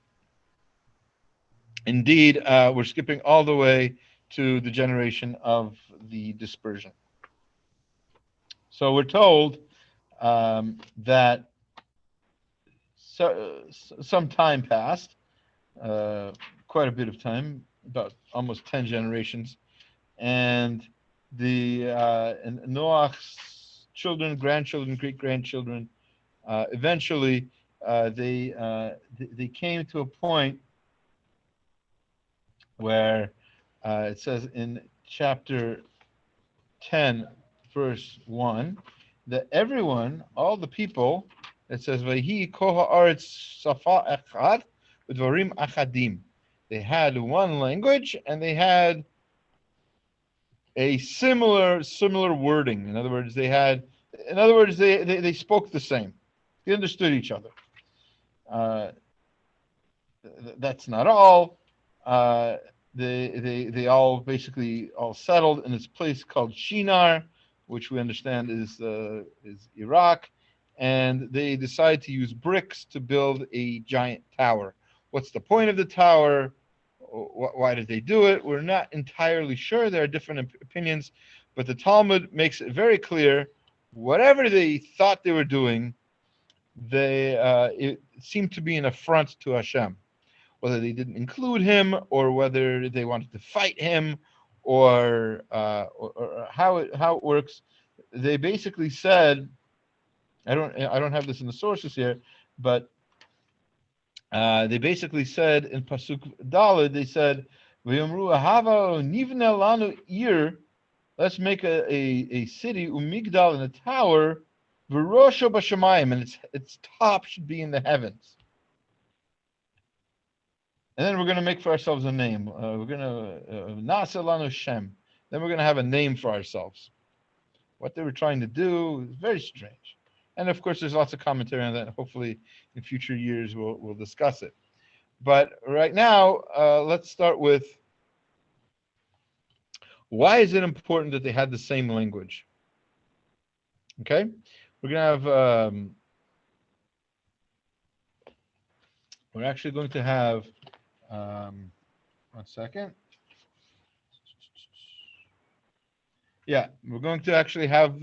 Indeed, we're skipping all the way to the generation of the dispersion. So we're told that some time passed, quite a bit of time, about almost 10 generations, and and Noach's children, grandchildren, great-grandchildren, eventually they came to a point where it says in chapter 10, verse 1, that everyone, all the people, it says, Vayhi kol ha'aretz safa echad v'dvarim achadim. They had one language and they had a similar wording. In other words, they spoke the same. They understood each other. That's not all. They all basically all settled in this place called Shinar, which we understand is Iraq, and they decide to use bricks to build a giant tower. What's the point of the tower? Why did they do it? We're not entirely sure. There are different opinions, but the Talmud makes it very clear. Whatever they thought they were doing, it seemed to be an affront to Hashem. Whether they didn't include him, or whether they wanted to fight him, or how it works, they basically said, I don't have this in the sources here, but they basically said in Pasuk Daled, they said, "V'yomru ahava nivna lanu ir." Let's make a city, umigdal, in a tower, v'rosho b'shamayim, and its top should be in the heavens. And then we're going to make for ourselves a name. We're going to Nasa lanu Shem. Then we're going to have a name for ourselves. What they were trying to do is very strange. And of course, there's lots of commentary on that. Hopefully, in future years, we'll discuss it. But right now, let's start with, why is it important that they had the same language? Okay, we're going to have. We're actually going to have. 1 second. Yeah, we're going to actually have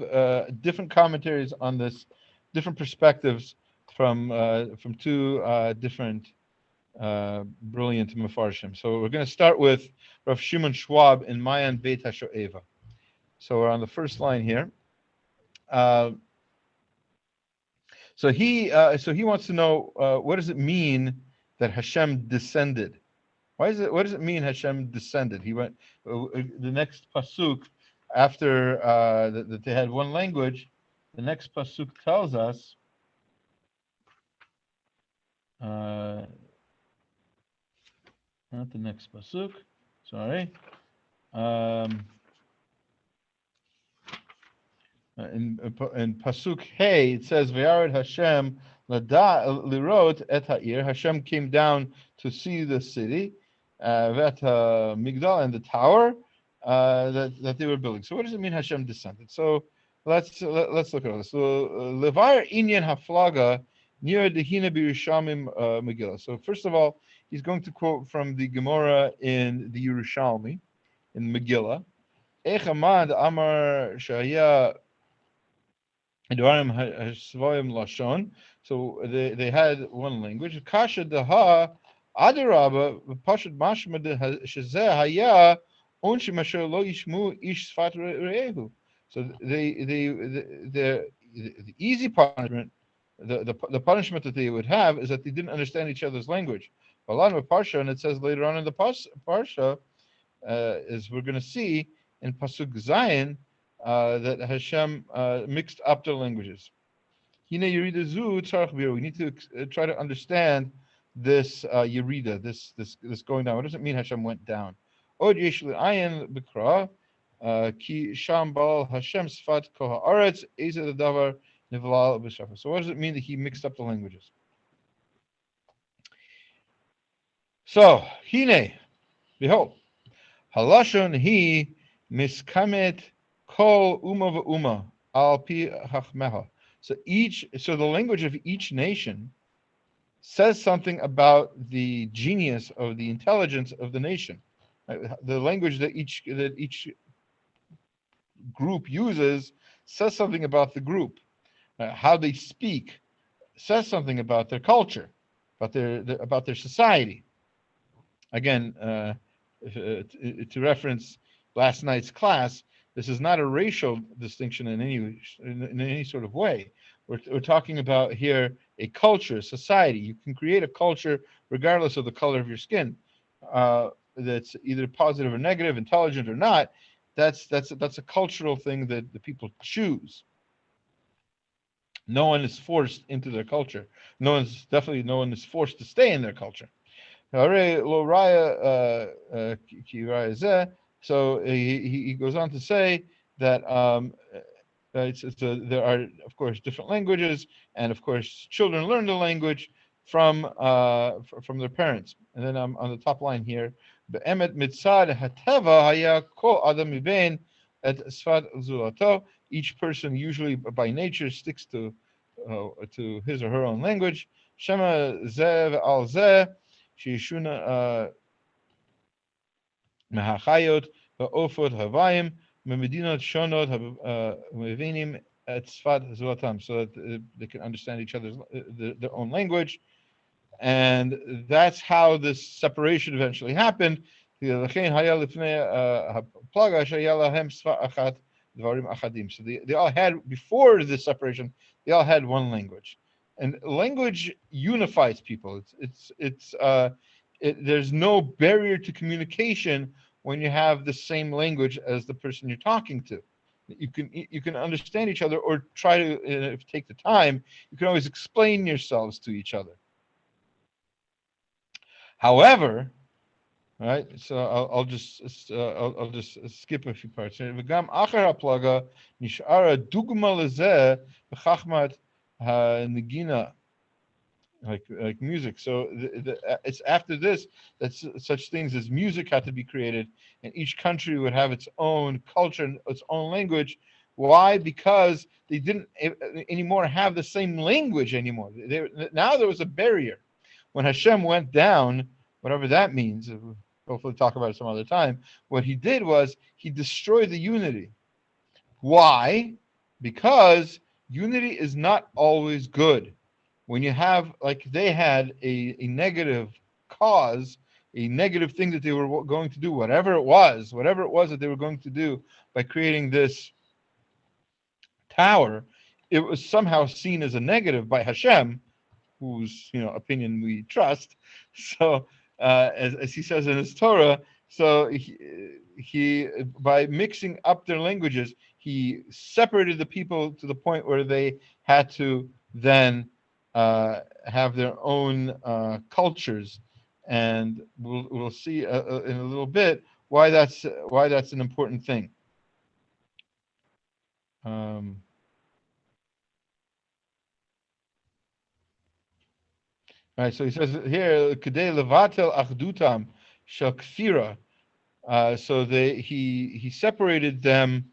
different commentaries on this, different perspectives from two different brilliant Mefarshim. So we're going to start with Rav Shimon Schwab in Mayan Beit HaSho'eva. So we're on the first line here. So he wants to know, what does it mean that Hashem descended? What does it mean Hashem descended? He went the next pasuk after that they had one language. The next pasuk tells us. Not the next pasuk. Sorry. In pasuk Hey, it says V'yared Hashem lirot et ha'ir. Hashem came down to see the city, vet migdal, and the tower that they were building. So what does it mean Hashem descended? So let's look at this. So levar inyan haflaga near dehina b'Yerushalmim Megillah. So first of all, he's going to quote from the Gemara in the Yerushalmi in Megillah. Echamad amar shaya. So they had one language. Kasha daha adaraba pashut mashma shezeh haya onshim asher lo yishmu ish sfat re'ehu. So the easy punishment, the punishment that they would have is that they didn't understand each other's language. Parsha, and it says later on in the Parsha, as we're going to see in Pasuk Zayin, that Hashem mixed up the languages. We need to try to understand this Yerida, this going down. What does it mean Hashem went down? Ki shambal Hashem sfat kol haaretz eze davar nivlal b'shafar. So what does it mean that he mixed up the languages? So hine, behold, halashon he miskamet kol uma v'uma al pi hachmeha. So the language of each nation says something about the genius of the intelligence of the nation. Right? The language that each group uses says something about the group. How they speak says something about their culture, about their society. Again, to reference last night's class, this is not a racial distinction in any sort of way. We're talking about here a culture, society. You can create a culture regardless of the color of your skin. That's either positive or negative, intelligent or not. That's a cultural thing that the people choose. No one is forced into their culture. No one is forced to stay in their culture. So he goes on to say that there are, of course, different languages, and of course, children learn the language from their parents. And then on the top line here, be'emet mitzad hateva haya kol adam mibein et sfat zulato. Each person usually by nature sticks to his or her own language. Shema zeh al zeh shishuna mehachayot va'ofot havayim memedinot shonot mevinim et sfat zulatam, so that they can understand each other's their own language. And that's how this separation eventually happened. So they all had, before this separation, they all had one language. And language unifies people. There's no barrier to communication when you have the same language as the person you're talking to. You can understand each other, or try to, if you take the time, you can always explain yourselves to each other. However, right? So I'll just skip a few parts. V'gam achar haplaga nishara dugma lezeh b'chachmat ha-negina, like music. So it's after this that such things as music had to be created, and each country would have its own culture and its own language. Why? Because they didn't anymore have the same language anymore. Now there was a barrier. When Hashem went down, whatever that means, hopefully talk about it some other time, what he did was he destroyed the unity. Why? Because unity is not always good. When you have, like they had, a negative cause, a negative thing that they were going to do, whatever it was that they were going to do by creating this tower, it was somehow seen as a negative by Hashem, whose opinion we trust. So as he says in his Torah, so he by mixing up their languages, he separated the people to the point where they had to then have their own cultures, and we'll see in a little bit why that's an important thing. Right, so he says here, "Kedei levatel achdutam shel kfira." So he separated them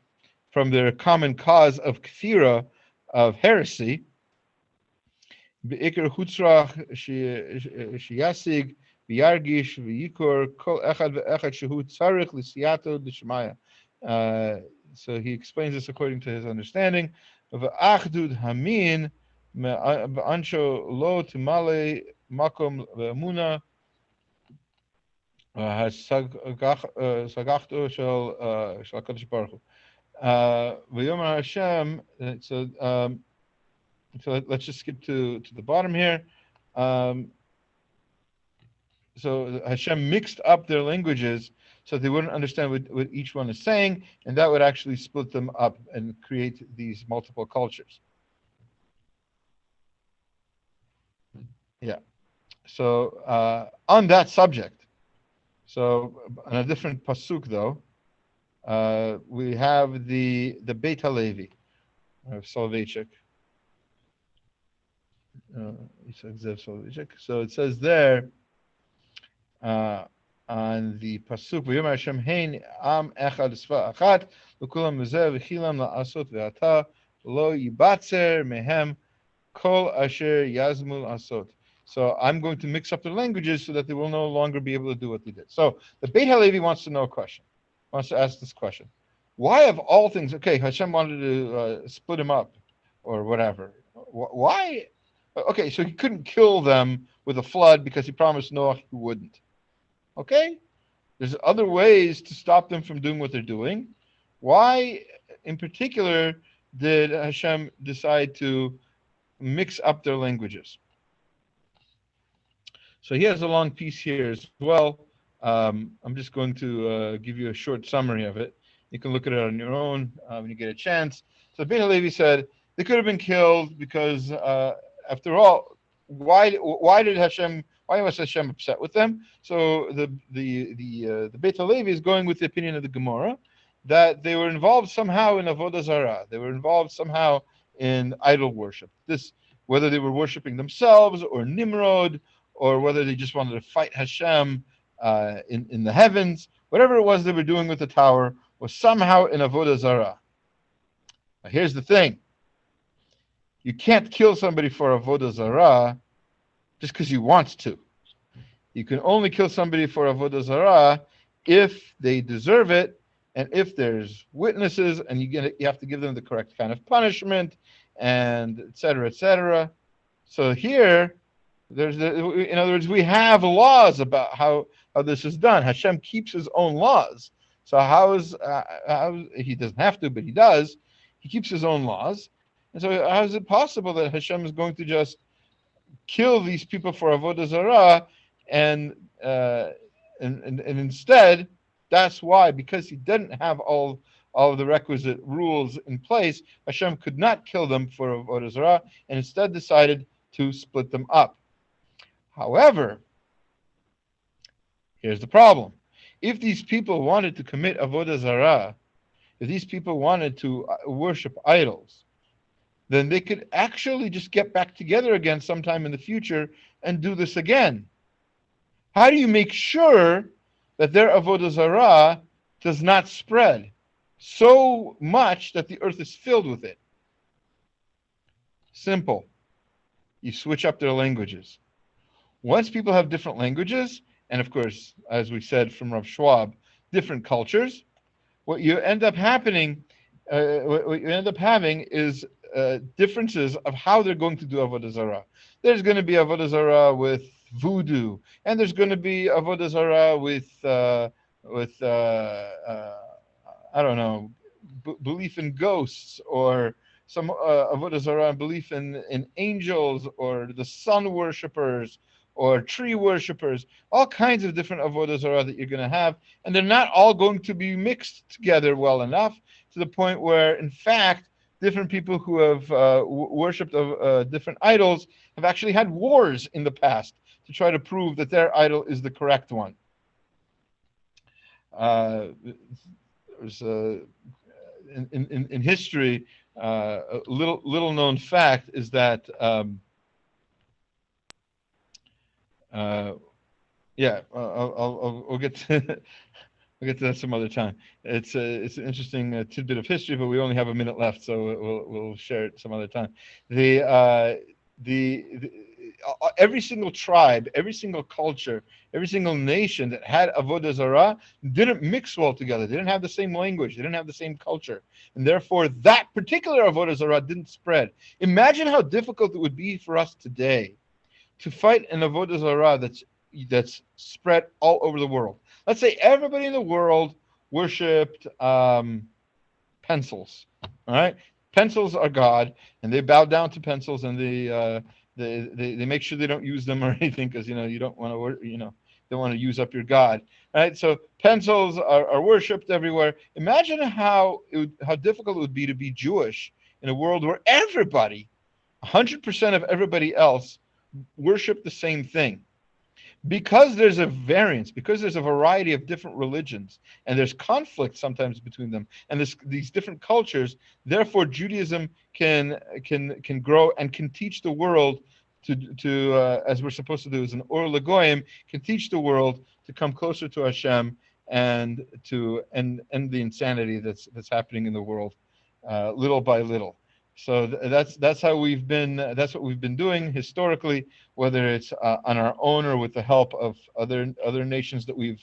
from their common cause of kfira, of heresy. Be'ikar chutzrach sheyasig v'yargish v'yikor kol echad ve'echad shehu tzarich l'siyato d'shmaya. So he explains this according to his understanding. V'achdud hamin Ansho lo timale makom ve'emuna hasagachto shel HaKadosh Baruch Hu v'yomer Hashem. So let's just skip to the bottom here. So Hashem mixed up their languages so they wouldn't understand what each one is saying, and that would actually split them up and create these multiple cultures. Yeah. So on that subject, so on a different pasuk though, We have the Beit HaLevi of Soloveitchik. So it says there on the pasuk, "V'yom Hashem hein am echad sfa achat l'kulam mezeh v'chilam la'asot ve'ata lo yibatzer mehem kol asher yazmul asot." So I'm going to mix up their languages so that they will no longer be able to do what they did. So the Beit HaLevi wants to know a question, wants to ask this question. Why of all things, okay, Hashem wanted to split him up or whatever. Why? Okay, so he couldn't kill them with a flood because he promised Noah he wouldn't. Okay? There's other ways to stop them from doing what they're doing. Why, in particular, did Hashem decide to mix up their languages? So he has a long piece here as well. I'm just going to give you a short summary of it. You can look at it on your own when you get a chance. So Beit HaLevi said they could have been killed because, after all, why was Hashem upset with them? So the Beit HaLevi is going with the opinion of the Gemara that they were involved somehow in avodah zarah. They were involved somehow in idol worship. This, whether they were worshiping themselves or Nimrod, or whether they just wanted to fight Hashem in the heavens, whatever it was they were doing with the tower was somehow in avodah zarah. Now here's the thing: you can't kill somebody for avodah zarah just because you want to. You can only kill somebody for avodah zarah if they deserve it, and if there's witnesses, and you have to give them the correct kind of punishment, and et cetera, et cetera. So here, in other words, we have laws about how this is done. Hashem keeps his own laws. So how he doesn't have to, but he does. He keeps his own laws. And so how is it possible that Hashem is going to just kill these people for avodah zarah, and instead, that's why, because he didn't have all of the requisite rules in place, Hashem could not kill them for avodah zarah, and instead decided to split them up. However, here's the problem. If these people wanted to commit avodah zarah, if these people wanted to worship idols, then they could actually just get back together again sometime in the future and do this again. How do you make sure that their avodah zarah does not spread so much that the earth is filled with it? Simple. You switch up their languages. Once people have different languages, and of course, as we said from Rav Schwab, different cultures, what you end up having is differences of how they're going to do avodah zarah. There's going to be avodah zarah with voodoo, and there's going to be avodah zarah with I don't know, belief in ghosts, or some avodah zarah and belief in angels, or the sun worshippers, or tree worshippers, all kinds of different avodah zarah that you're going to have, and they're not all going to be mixed together well enough to the point where, in fact, different people who have worshipped different idols have actually had wars in the past to try to prove that their idol is the correct one. There's in history, a little known fact is that I'll get to I'll get to that some other time. It's an interesting tidbit of history, but we only have a minute left, so we'll share it some other time. Every single tribe, every single culture, every single nation that had avodah zarah didn't mix well together. They didn't have the same language. They didn't have the same culture, and therefore that particular avodah zarah didn't spread. Imagine how difficult it would be for us today to fight an avodah zarah that's spread all over the world. Let's say everybody in the world worshipped pencils. All right, pencils are God, and they bow down to pencils, and they make sure they don't use them or anything, because you don't want to use up your God. All right, so pencils are worshipped everywhere. Imagine how difficult it would be to be Jewish in a world where everybody, 100% of everybody else, worship the same thing. because there's a variance, because there's a variety of different religions, and there's conflict sometimes between them, and these different cultures. Therefore, Judaism can grow and can teach the world to as we're supposed to do, as an or legoyim, can teach the world to come closer to Hashem and to end the insanity that's happening in the world, little by little. So that's how we've been. That's what we've been doing historically, whether it's on our own or with the help of other nations that we've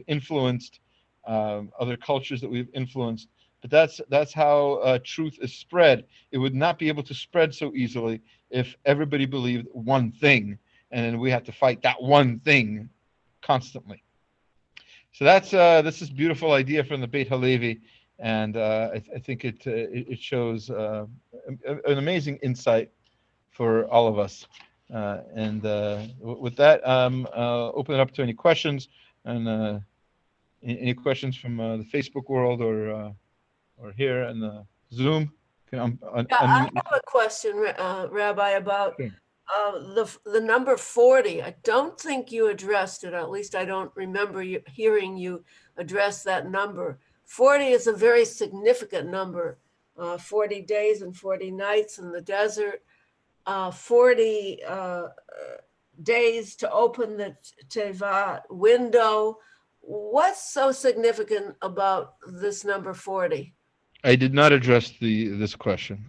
influenced, other cultures that we've influenced. But that's how truth is spread. It would not be able to spread so easily if everybody believed one thing, and then we have to fight that one thing constantly. So that's this beautiful idea from the Beit Halevi. And I think it shows an amazing insight for all of us. And with that, open it up to any questions, and any questions from the Facebook world or here in the Zoom. I have a question, Rabbi, about the number 40. I don't think you addressed it, or at least I don't remember hearing you address that number. 40 is a very significant number. 40 days and 40 nights in the desert, 40 days to open the teiva window. What's so significant about this number 40? I did not address this question.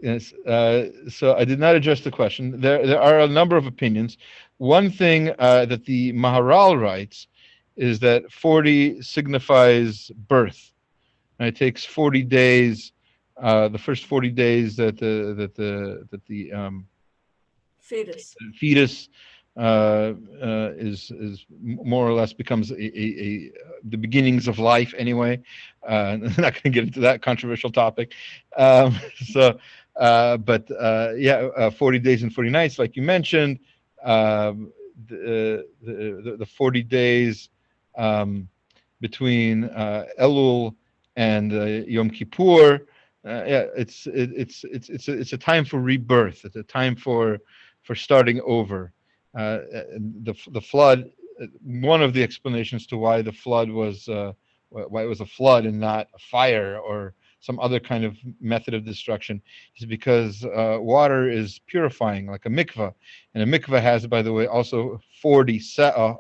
Yes. So I did not address the question. There are a number of opinions. One thing that the Maharal writes is that 40 signifies birth. And it takes 40 days, the first 40 days that the fetus is more or less becomes the beginnings of life anyway. I'm not going to get into that controversial topic. But 40 days and 40 nights, like you mentioned, the 40 days between Elul and Yom Kippur. It's a time for rebirth. It's a time for starting over. The flood. One of the explanations to why the flood was why it was a flood and not a fire or some other kind of method of destruction is because water is purifying, like a mikvah, and a mikvah has, by the way, also 40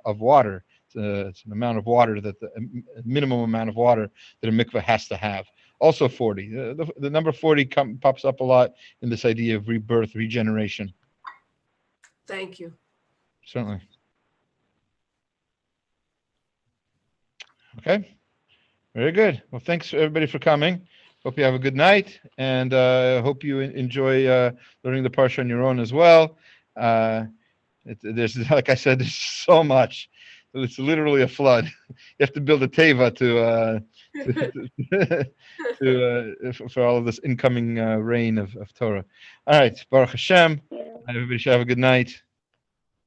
of water. It's an amount of water that the minimum amount of water that a mikvah has to have. Also 40. The number 40 pops up a lot in this idea of rebirth, regeneration. Thank you. Certainly. Okay. Very good. Well, thanks everybody for coming. Hope you have a good night, and hope you enjoy learning the parsha on your own as well. There's, like I said, there's so much. It's literally a flood. You have to build a teiva for all of this incoming rain of Torah. All right, Baruch Hashem. Everybody should have a good night.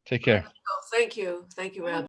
Take care. Thank you. Thank you, Rabbi.